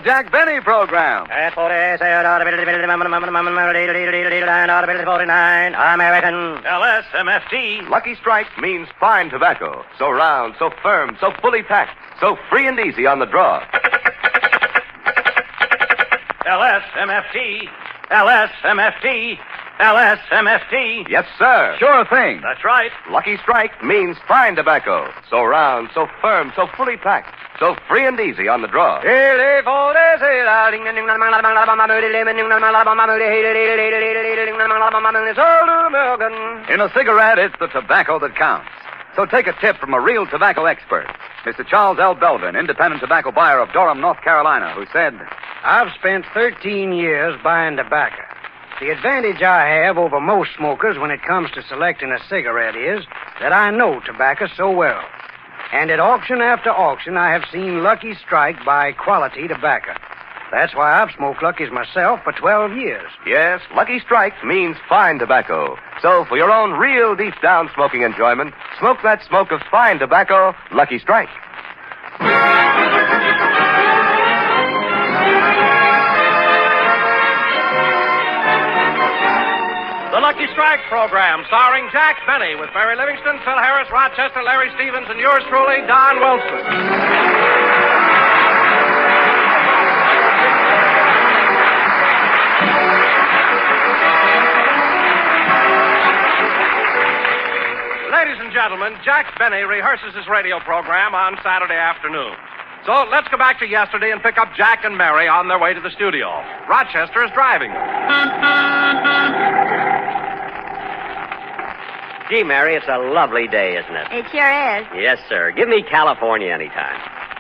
Jack Benny program. At 40, say audibility 49, American. LSMFT. Lucky Strike means fine tobacco. So round, so firm, so fully packed, so free and easy on the draw. LSMFT. LSMFT. LSMFT. Yes, sir. Sure thing. That's right. Lucky Strike means fine tobacco. So round, so firm, so fully packed, so free and easy on the draw. In a cigarette, it's the tobacco that counts. So take a tip from a real tobacco expert, Mr. Charles L. Belvin, independent tobacco buyer of Durham, North Carolina, who said, I've spent 13 years buying tobacco. The advantage I have over most smokers when it comes to selecting a cigarette is that I know tobacco so well. And at auction after auction, I have seen Lucky Strike buy quality tobacco. That's why I've smoked Lucky's myself for 12 years. Yes, Lucky Strike means fine tobacco. So for your own real deep-down smoking enjoyment, smoke that smoke of fine tobacco, Lucky Strike. The Lucky Strike program, starring Jack Benny, with Barry Livingston, Phil Harris, Rochester, Larry Stevens, and yours truly, Don Wilson. Ladies and gentlemen, Jack Benny rehearses his radio program on Saturday afternoon. So let's go back to yesterday and pick up Jack and Mary on their way to the studio. Rochester is driving them. Gee, Mary, it's a lovely day, isn't it? It sure is. Yes, sir. Give me California anytime.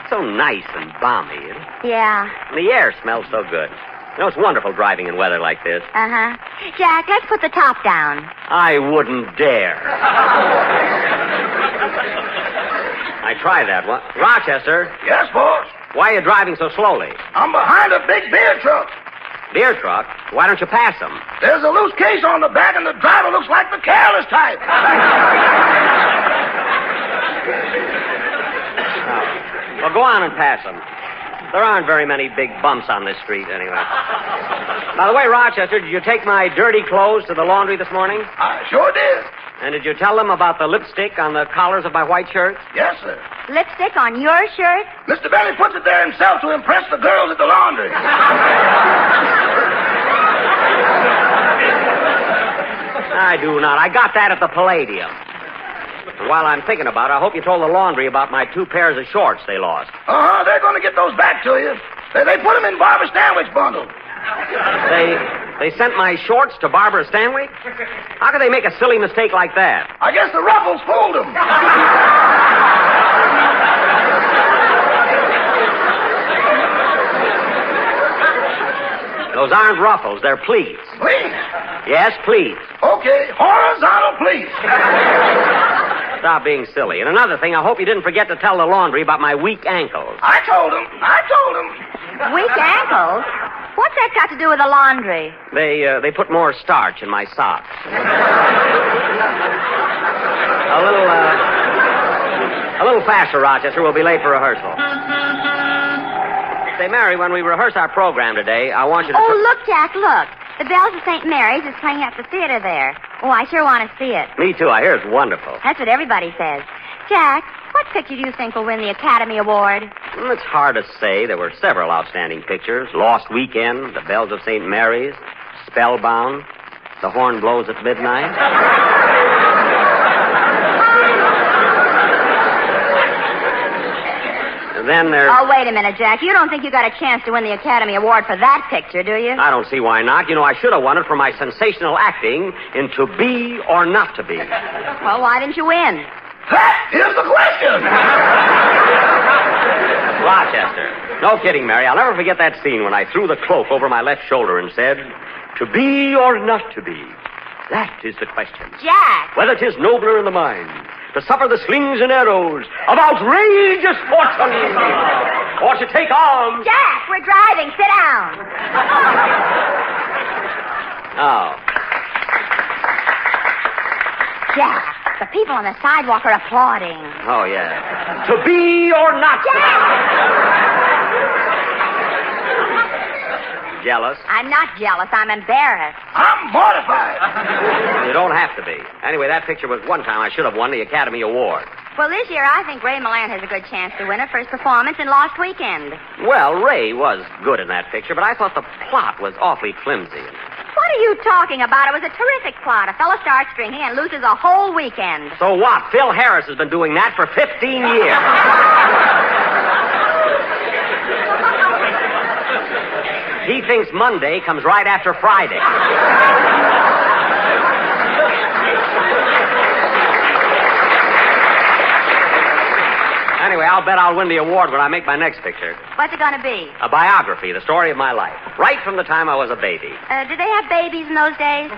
So nice and balmy. Yeah. And the air smells so good. You know, it's wonderful driving in weather like this. Uh-huh. Jack, let's put the top down. I wouldn't dare. I try that one. Rochester, Yes, boss. why are you driving so slowly? I'm behind a big beer truck. Beer truck? Why don't you pass them? There's a loose case on the back, and the driver looks like the careless type. Well, go on and pass them. There aren't very many big bumps on this street, anyway. By the way, Rochester, did you take my dirty clothes to the laundry this morning? I sure did. And did you tell them about the lipstick on the collars of my white shirts? Yes, sir. Lipstick on your shirt? Mr. Benny puts it there himself to impress the girls at the laundry. I do not. I got that at the Palladium. And while I'm thinking about it, I hope you told the laundry about my 2 pairs of shorts they lost. Uh-huh, they're going to get those back to you. They put them in Barbara Stanwyck's bundle. They sent my shorts to Barbara Stanwyck? How could they make a silly mistake like that? I guess the ruffles fooled them. Those aren't ruffles, they're pleats. Please. Yes, pleats. Okay, horizontal, please. Stop being silly. And another thing, I hope you didn't forget to tell the laundry about my weak ankles. I told him. Weak ankles? What's that got to do with the laundry? They put more starch in my socks. A little faster, Rochester. We'll be late for rehearsal. Say, Mary, when we rehearse our program today, I want you to... Oh, look, Jack, look. The Bells of St. Mary's is playing at the theater there. Oh, I sure want to see it. Me too. I hear it's wonderful. That's what everybody says. Jack, what picture do you think will win the Academy Award? It's hard to say. There were several outstanding pictures. Lost Weekend, The Bells of St. Mary's, Spellbound, The Horn Blows at Midnight. Then there's... Oh, wait a minute, Jack. You don't think you got a chance to win the Academy Award for that picture, do you? I don't see why not. You know, I should have won it for my sensational acting in To Be or Not to Be. Well, why didn't you win? That is the question. Rochester. No kidding, Mary. I'll never forget that scene when I threw the cloak over my left shoulder and said, To be or not to be? That is the question. Jack! Whether 'tis nobler in the mind to suffer the slings and arrows of outrageous fortune, or to take arms... Jack, we're driving. Sit down. Oh. Jack, the people on the sidewalk are applauding. Oh, yeah. To be or not to be? jealous. I'm not jealous. I'm embarrassed. I'm mortified. You don't have to be. Anyway, that picture was one time I should have won the Academy Award. Well, this year I think Ray Milland has a good chance to win it for his performance in Lost Weekend. Well, Ray was good in that picture, but I thought the plot was awfully flimsy. What are you talking about? It was a terrific plot. A fellow starts drinking and loses a whole weekend. So what? Phil Harris has been doing that for 15 years. He thinks Monday comes right after Friday. Anyway, I'll bet I'll win the award when I make my next picture. What's it going to be? A biography, the story of my life. Right from the time I was a baby. Did they have babies in those days?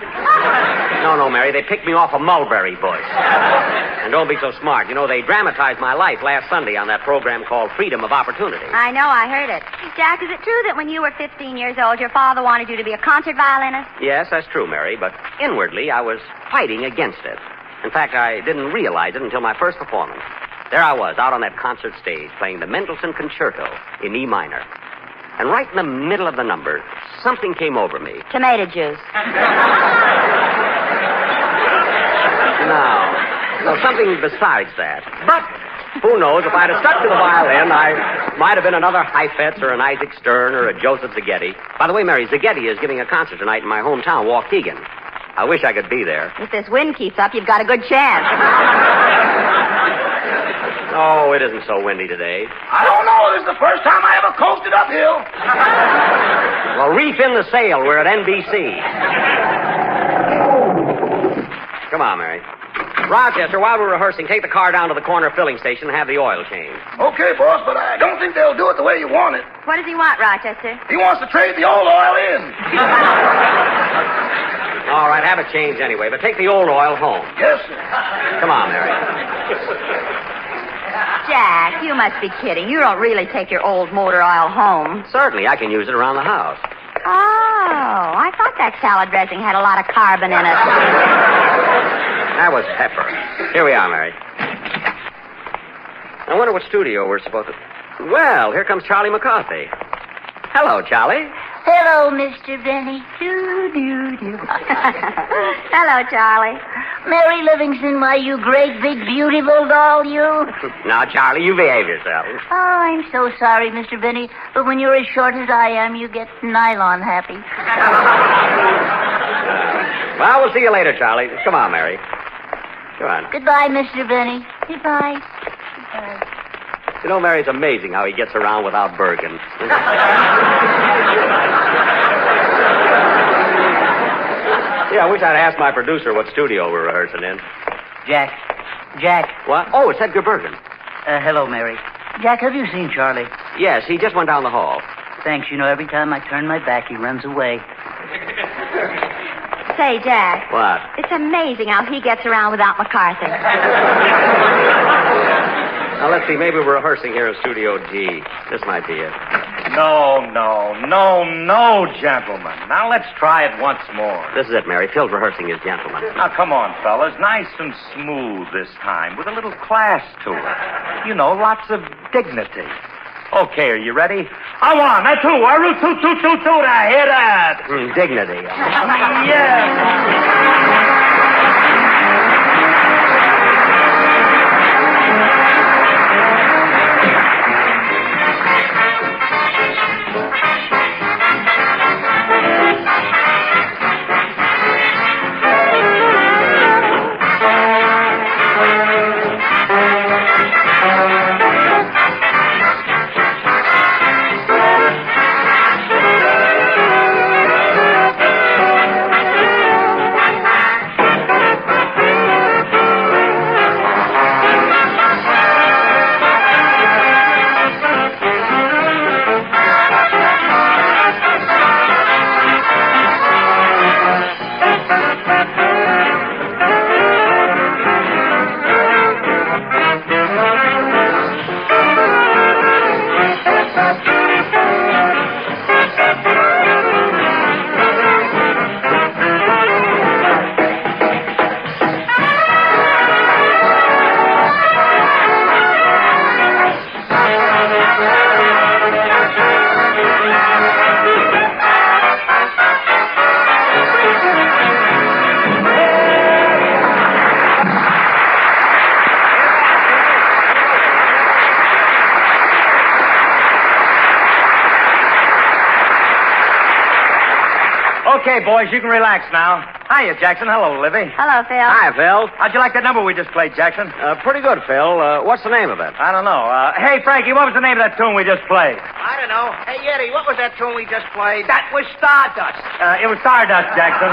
No, Mary. They picked me off a mulberry bush. And don't be so smart. You know, they dramatized my life last Sunday on that program called Freedom of Opportunity. I know, I heard it. Jack, is it true that when you were 15 years old, your father wanted you to be a concert violinist? Yes, that's true, Mary, but inwardly I was fighting against it. In fact, I didn't realize it until my first performance. There I was, out on that concert stage, playing the Mendelssohn Concerto in E minor. And right in the middle of the number, something came over me. Tomato juice. No, something besides that. But who knows, if I'd have stuck to the violin, I might have been another Heifetz or an Isaac Stern or a Joseph Szigeti. By the way, Mary, Szigeti is giving a concert tonight in my hometown, Waukegan. I wish I could be there. If this wind keeps up, you've got a good chance. Oh, it isn't so windy today. I don't know. This is the first time I ever coasted uphill. Well, reef in the sail. We're at NBC. Come on, Mary. Rochester, while we're rehearsing, take the car down to the corner filling station and have the oil changed. Okay, boss, but I don't think they'll do it the way you want it. What does he want, Rochester? He wants to trade the old oil in. All right, have it changed anyway, but take the old oil home. Yes, sir. Come on, Mary. Jack, you must be kidding. You don't really take your old motor oil home. Certainly, I can use it around the house. Oh, I thought that salad dressing had a lot of carbon in it. That was pepper. Here we are, Mary. I wonder what studio we're supposed to... Well, here comes Charlie McCarthy. Hello, Charlie. Hello, Mr. Benny. Do-do-do. Hello, Charlie. Mary Livingston, my you great big beautiful doll, you. Now, Charlie, you behave yourself. Oh, I'm so sorry, Mr. Benny, but when you're as short as I am, you get nylon happy. Well, we'll see you later, Charlie. Come on, Mary. Come on. Goodbye, Mr. Benny. Goodbye. Goodbye. You know, Mary, it's amazing how he gets around without Bergen. Yeah, I wish I'd asked my producer what studio we're rehearsing in. Jack. What? Oh, it's Edgar Bergen. Hello, Mary. Jack, have you seen Charlie? Yes, he just went down the hall. Thanks. You know, every time I turn my back, he runs away. Say, Jack. What? It's amazing how he gets around without McCarthy. Now, let's see. Maybe we're rehearsing here in Studio G. This might be it. No, gentlemen. Now let's try it once more. This is it, Mary. Phil's rehearsing his gentleman. Now, come on, fellas. Nice and smooth this time, with a little class to it. You know, lots of dignity. Okay, are you ready? A one, a two, a root, toot, toot, toot, toot, I hear that. Dignity. Yeah. Okay, boys, you can relax now. Hiya, Jackson. Hello, Livy. Hello, Phil. Hi, Phil. How'd you like that number we just played, Jackson? Pretty good, Phil. What's the name of it? I don't know. Hey, Frankie, what was the name of that tune we just played? I don't know. Hey, Eddie, what was that tune we just played? That was Stardust. It was Stardust, Jackson.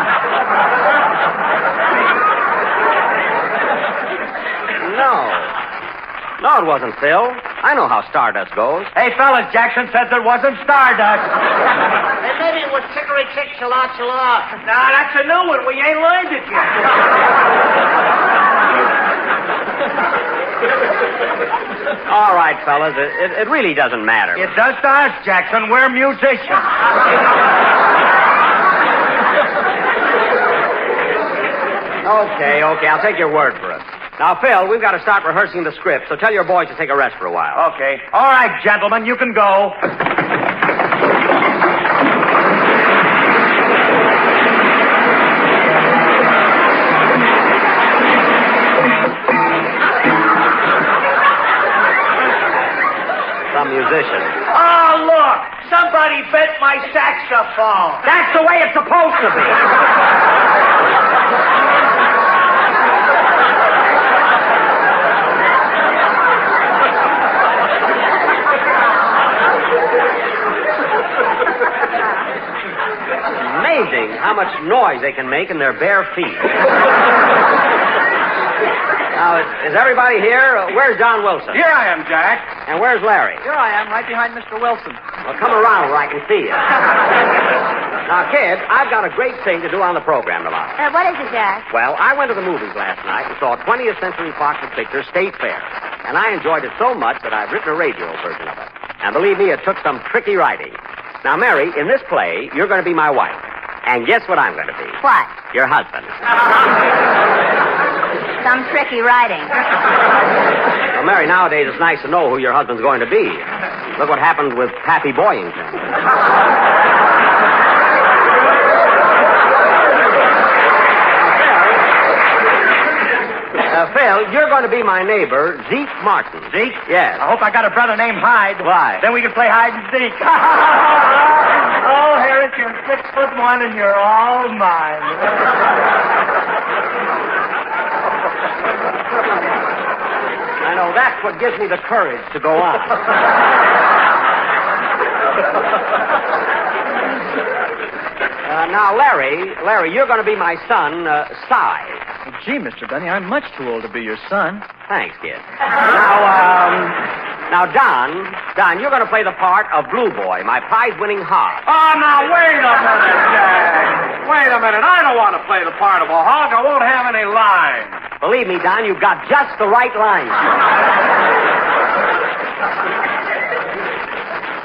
No, it wasn't, Phil. I know how Stardust goes. Hey, fellas, Jackson says it wasn't Stardust. Hey, maybe it was Chicory Chick Chala Chala. Nah, that's a new one. We ain't learned it yet. All right, fellas, it really doesn't matter. It does to us, Jackson. We're musicians. Okay, I'll take your word for it. Now, Phil, we've got to start rehearsing the script, so tell your boys to take a rest for a while. Okay. All right, gentlemen, you can go. Some musician. Oh, look. Somebody bent my saxophone. That's the way it's supposed to be. Amazing how much noise they can make in their bare feet. Now, is everybody here? Where's John Wilson? Here I am, Jack. And where's Larry? Here I am, right behind Mr. Wilson. Well, come around where I can see you. Now, kids, I've got a great thing to do on the program tomorrow. What is it, Jack? Well, I went to the movies last night and saw a 20th Century Fox picture, State Fair. And I enjoyed it so much that I've written a radio version of it. And believe me, it took some tricky writing. Now, Mary, in this play, you're going to be my wife. And guess what I'm going to be? What? Your husband. Some tricky writing. Well, Mary, nowadays it's nice to know who your husband's going to be. Look what happened with Pappy Boyington. Phil, you're going to be my neighbor, Zeke Martin. Zeke? Yes. I hope I got a brother named Hyde. Why? Then we can play hide and seek. Oh, Harris, you're 6'1" and you're all mine. I know, that's what gives me the courage to go on. Now, Larry, you're going to be my son, Cy. Gee, Mr. Benny, I'm much too old to be your son. Thanks, kid. Now, Don, you're going to play the part of Blue Boy, my prize-winning hog. Oh, now, wait a minute, Jack. Wait a minute. I don't want to play the part of a hog. I won't have any lines. Believe me, Don, you've got just the right lines.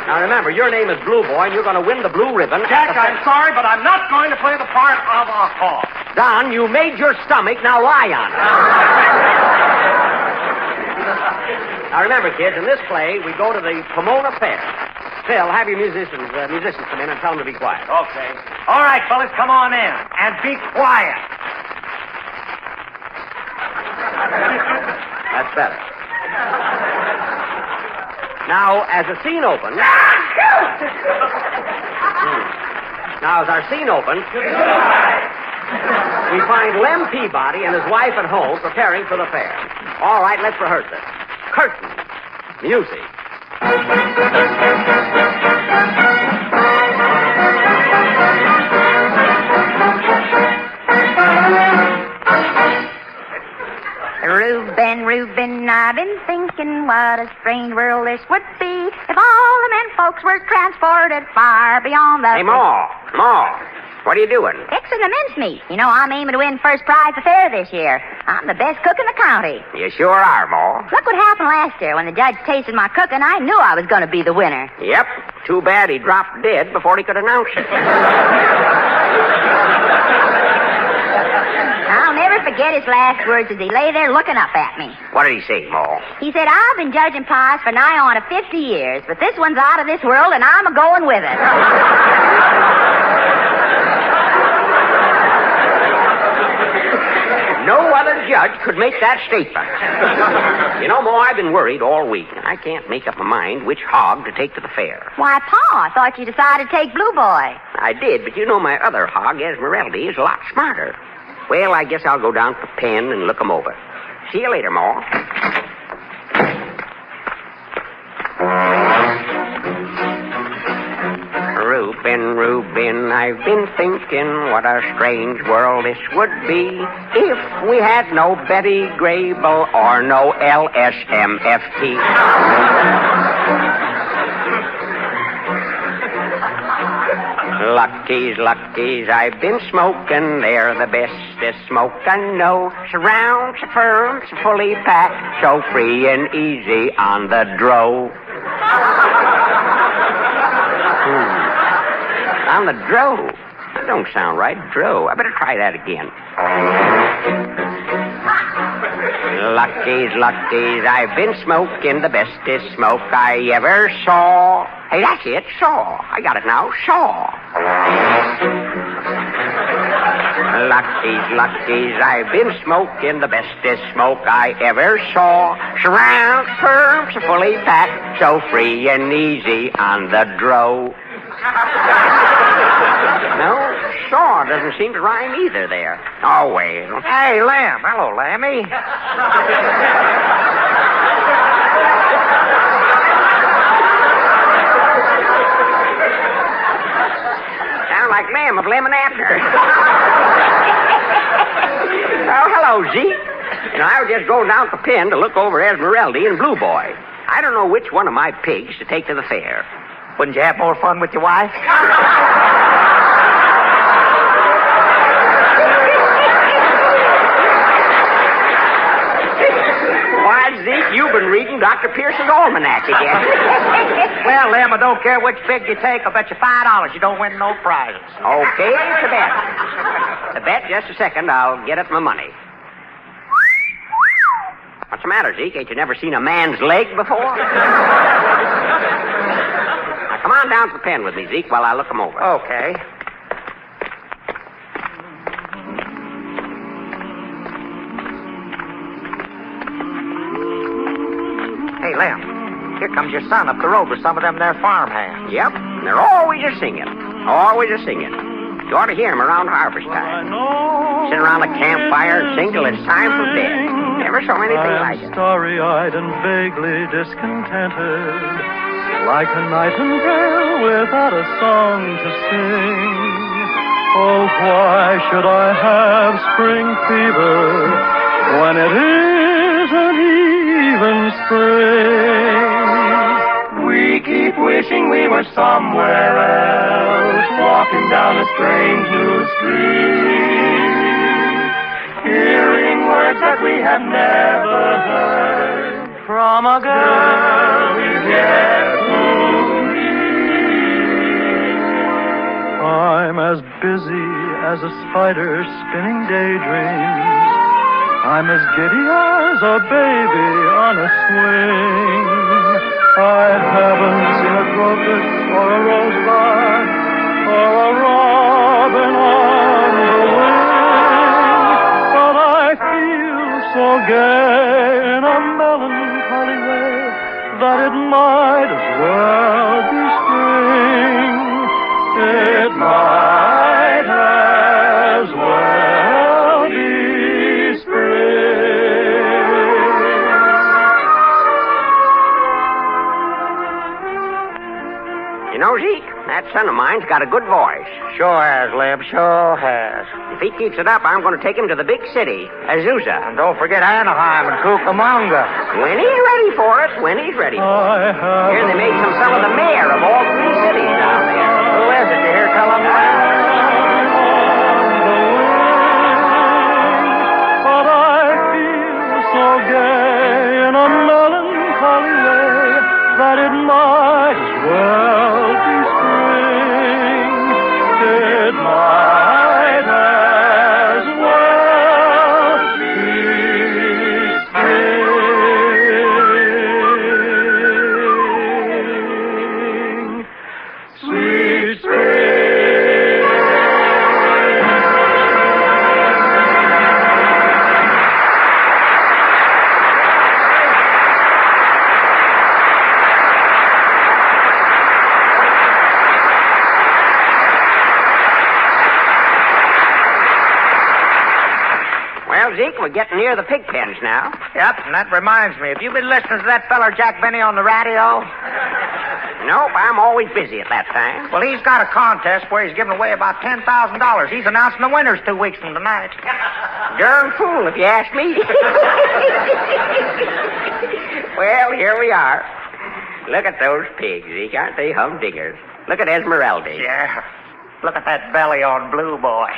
Now, remember, your name is Blue Boy, and you're going to win the blue ribbon. Jack, I'm sorry, but I'm not going to play the part of a hog. Don, you made your stomach, now lie on it. Now, remember, kids, in this play, we go to the Pomona Fair. Phil, have your musicians come in and tell them to be quiet. Okay. All right, fellas, come on in. And be quiet. That's better. Now, as the scene opens... Now, as our scene opens... We find Lem Peabody and his wife at home preparing for the fair. All right, let's rehearse it. Curtain. Music. Reuben, I've been thinking what a strange world this would be if all the men folks were transported far beyond the... Hey, Ma, what are you doing? Fixing the mincemeat. You know, I'm aiming to win first prize at the fair this year. I'm the best cook in the county. You sure are, Ma. Look what happened last year. When the judge tasted my cooking, I knew I was going to be the winner. Yep. Too bad he dropped dead before he could announce it. I'll never forget his last words as he lay there looking up at me. What did he say, Ma? He said, I've been judging pies for nigh on to 50 years, but this one's out of this world, and I'm a-going with it. No other judge judge could make that statement. You know, Ma, I've been worried all week, and I can't make up my mind which hog to take to the fair. Why, Pa, I thought you decided to take Blue Boy. I did, but you know my other hog, Esmeralda, is a lot smarter. Well, I guess I'll go down to the pen and look 'em over. See you later, Ma. Reuben, I've been thinking what a strange world this would be if we had no Betty Grable or no LSMFT. Luckies, I've been smoking. They're the bestest smoke I know. Surround, so firm, so fully packed, so free and easy on the dro. On the dro. That don't sound right. Dro. I better try that again. Luckies, I've been smoking the bestest smoke I ever saw. Hey, that's it. Saw. I got it now. Saw. Luckies, I've been smoking the bestest smoke I ever saw. Surround, firm, so fully packed, so free and easy on the dro. No, saw doesn't seem to rhyme either there. Oh, well. Hey, Lamb. Hello, Lammy. Sound like Lamb of Lemon Abner. Oh, hello, Zeke. You know, I was just going down to the pen to look over Esmeralda and Blue Boy. I don't know which one of my pigs to take to the fair. Wouldn't you have more fun with your wife? Why, Zeke, you've been reading Dr. Pearson's almanac again. Well, Lamb, I don't care which pig you take. I'll bet you $5 you don't win no prizes. Okay, it's a bet. The bet, just a second. I'll get at my money. What's the matter, Zeke? Ain't you never seen a man's leg before? Now, come on down to the pen with me, Zeke, while I look 'em over. Okay. Hey, Lamb, here comes your son up the road with some of them there farm hands. Yep, and they're always a-singing. Always a-singing. You ought to hear 'em around harvest time. Sit around a campfire and sing till it's time for bed. Never saw anything like it. Starry-eyed and vaguely discontented, like a nightingale without a song to sing. Oh, why should I have spring fever when it isn't even spring? We keep wishing we were somewhere else, walking down a strange new street, hearing words that we have never heard From a girl we've yet to meet. I'm as busy as a spider spinning daydreams. I'm as giddy as a baby on a swing. I haven't seen a crocus or a rosebud or a robin on the wing, but I feel so gay in a melancholy way that it might as well be spring. It might as well be You know, Zeke, that son of mine's got a good voice. Sure has, Lamb, sure has. If he keeps it up, I'm going to take him to the big city, Azusa. And don't forget Anaheim and Cucamonga. When he's ready for it, when he's ready for it. Here they made some fellow the mayor of all 3 cities down there. Who is it? You hear tell him that? But I feel so gay in a melancholy way that it might as well be spring. It might as well be spring. Sweet spring. Well, Zeke, we're getting near the pig pens now. Yep, and that reminds me. Have you been listening to that feller Jack Benny on the radio? Nope, I'm always busy at that time. Well, he's got a contest where he's giving away about $10,000. He's announcing the winners 2 weeks from tonight. Darn fool, if you ask me. Well, here we are. Look at those pigs, Zeke. Aren't they humdingers? Look at Esmeralda. Yeah. Look at that belly on Blue Boy.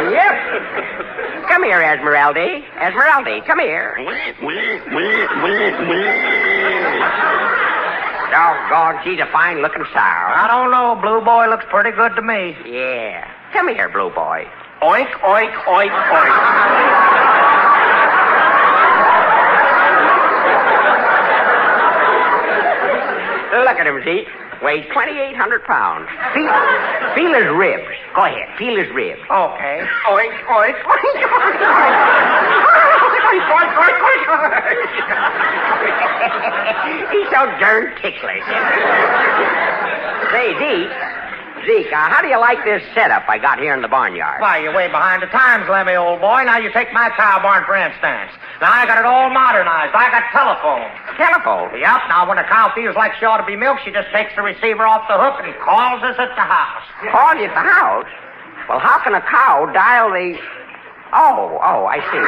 Yep. Come here, Esmeralda. Esmeralda, come here. Doggone, she's a fine-looking sow. I don't know. Blue Boy looks pretty good to me. Yeah. Come here, Blue Boy. Oink, oink, oink, oink. Look at him, Zeke. Weighs 2,800 pounds. Feel his ribs. Go ahead. Feel his ribs. Okay. Oink, oink, oink, oink. He's so darn ticklish. Say, Zeke, how do you like this setup I got here in the barnyard? Why, you're way behind the times, Lemmy, old boy. Now you take my cow barn, for instance. Now I got it all modernized. I got telephone. Telephone? Yep. Now when a cow feels like she ought to be milked, she just takes the receiver off the hook and calls us at the house. Call you at the house? Well, how can a cow dial the... Oh, I see.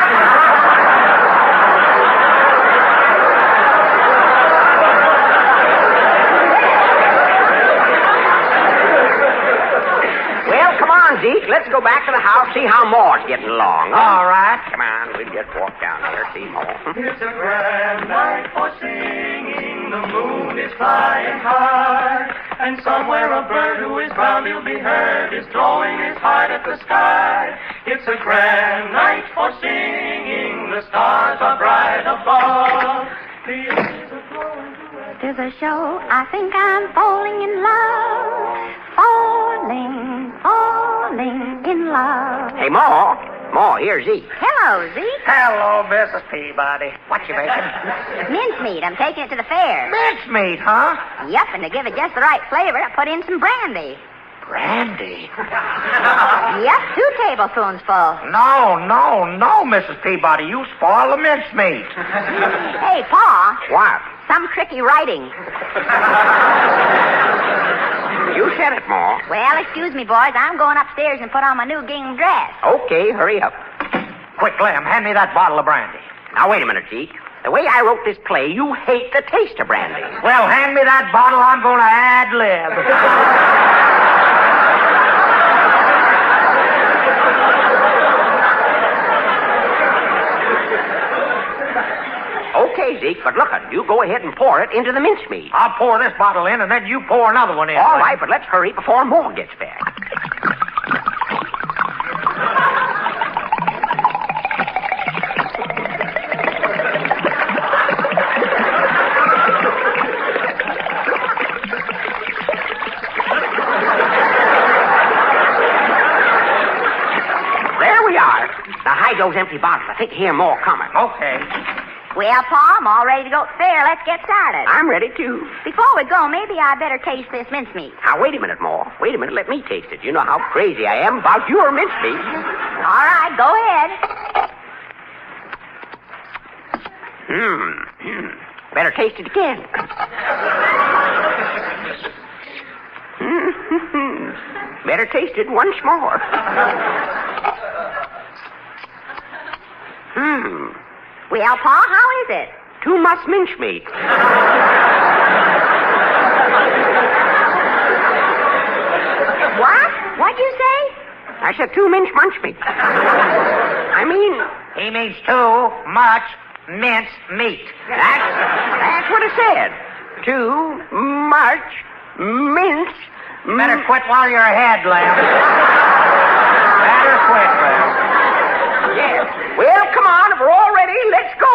Well, come on, Zeke. Let's go back to the house, see how Ma's getting along. Huh? All right. Come on, we'll just walk down there, see Ma. It's a grand night for singing. The moon is flying high. And somewhere a bird who is bound he'll be heard is throwing his heart at the sky. It's a grand night for singing. The stars are bright above. The ages are flowing To the show, I think I'm falling in love. Falling in love. Hey, Ma, here's Zeke. Hello, Zeke. Hello, Mrs. Peabody. What you making? Mincemeat. I'm taking it to the fair. Mincemeat, huh? Yep, and to give it just the right flavor, I put in some brandy. Brandy? Yep, 2 tablespoons full. No, Mrs. Peabody. You spoil the mincemeat. Hey, Pa. What? Some tricky writing. You said it, Ma. Well, excuse me, boys. I'm going upstairs and put on my new gingham dress. Okay, hurry up. Quick, Lem, hand me that bottle of brandy. Now, wait a minute, Zeke. The way I wrote this play, you hate the taste of brandy. Well, hand me that bottle. I'm going to ad-lib. Okay, Zeke, but look, you go ahead and pour it into the mincemeat. I'll pour this bottle in, and then you pour another one in. All right, but let's hurry before Ma gets back. There we are. Now hide those empty bottles. I think I hear more coming. Okay. Well, Pa, I'm all ready to go to the fair. Let's get started. I'm ready, too. Before we go, maybe I better taste this mincemeat. Now, wait a minute, Ma. Wait a minute. Let me taste it. You know how crazy I am about your mincemeat. All right, go ahead. Better taste it again. Better taste it once more. Well, Pa, how is it? Too much mincemeat. What? What'd you say? I said too much mincemeat. I mean... He means too much mince meat. That's what I said. Too much mince... Better quit while you're ahead, Lamb. Better quit, Lamb. Yes. Well, come on. If we're all ready, let's go.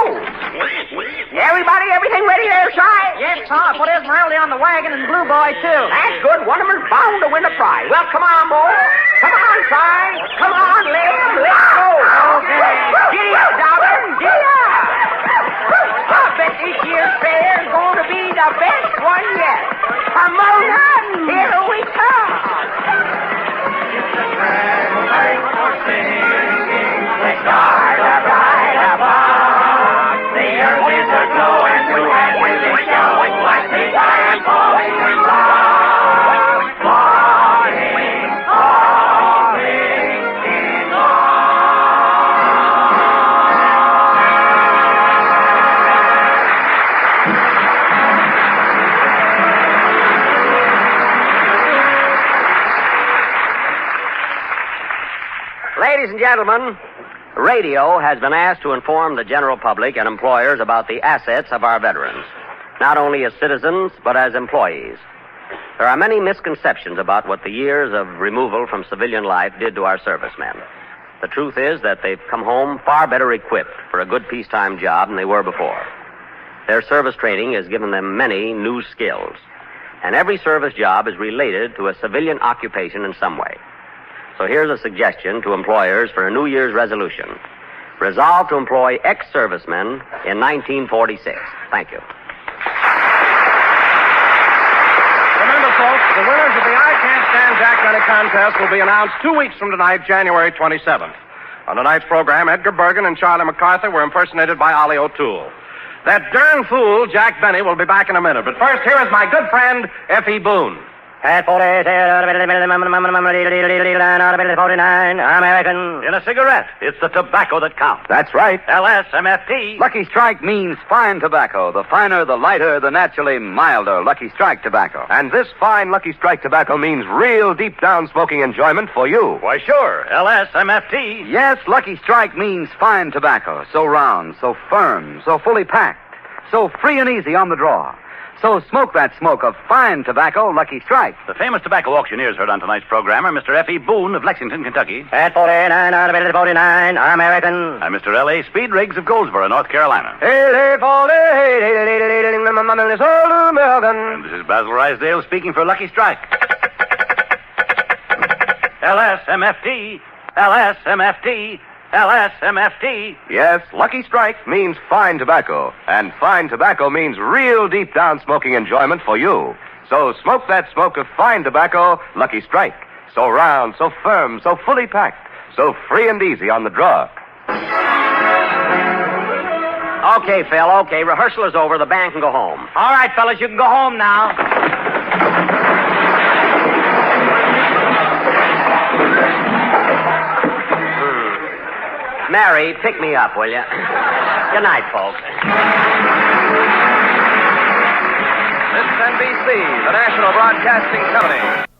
Everybody, everything ready there, Si? Yes, Pa. Put Esmeralda on the wagon and Blue Boy, too. That's good. One of them is bound to win a prize. Well, come on, boy. Come on, Si. Come on, Lem. Let's go. Okay. Giddy up, darling. Giddy up. I bet this year's fair is going to be the best one yet. Come on up. Here we come. Ladies and gentlemen, radio has been asked to inform the general public and employers about the assets of our veterans, not only as citizens, but as employees. There are many misconceptions about what the years of removal from civilian life did to our servicemen. The truth is that they've come home far better equipped for a good peacetime job than they were before. Their service training has given them many new skills, and every service job is related to a civilian occupation in some way. So here's a suggestion to employers for a New Year's resolution. Resolve to employ ex-servicemen in 1946. Thank you. Remember, folks, the winners of the I Can't Stand Jack Benny contest will be announced 2 weeks from tonight, January 27th. On tonight's program, Edgar Bergen and Charlie MacArthur were impersonated by Ollie O'Toole. That darn fool, Jack Benny, will be back in a minute. But first, here is my good friend, F.E. Boone. At 49, American. In a cigarette, it's the tobacco that counts. That's right. LSMFT. Lucky Strike means fine tobacco. The finer, the lighter, the naturally milder Lucky Strike tobacco. And this fine Lucky Strike tobacco means real deep down smoking enjoyment for you. Why, sure. LSMFT. Yes, Lucky Strike means fine tobacco. So round, so firm, so fully packed, so free and easy on the draw. So smoke that smoke of fine tobacco, Lucky Strike. The famous tobacco auctioneers heard on tonight's program are Mr. F.E. Boone of Lexington, Kentucky. At 49, 49, American. And Mr. L.A. Speed Riggs of Goldsboro, North Carolina. And this is Basil Rysdale speaking for Lucky Strike. LSMFT, LSMFT, LSMFT. Yes, Lucky Strike means fine tobacco. And fine tobacco means real deep down smoking enjoyment for you. So smoke that smoke of fine tobacco, Lucky Strike. So round, so firm, so fully packed, so free and easy on the draw. Okay, Phil, okay. Rehearsal is over. The band can go home. All right, fellas, you can go home now. Mary, pick me up, will you? Good night, folks. This is NBC, the National Broadcasting Company.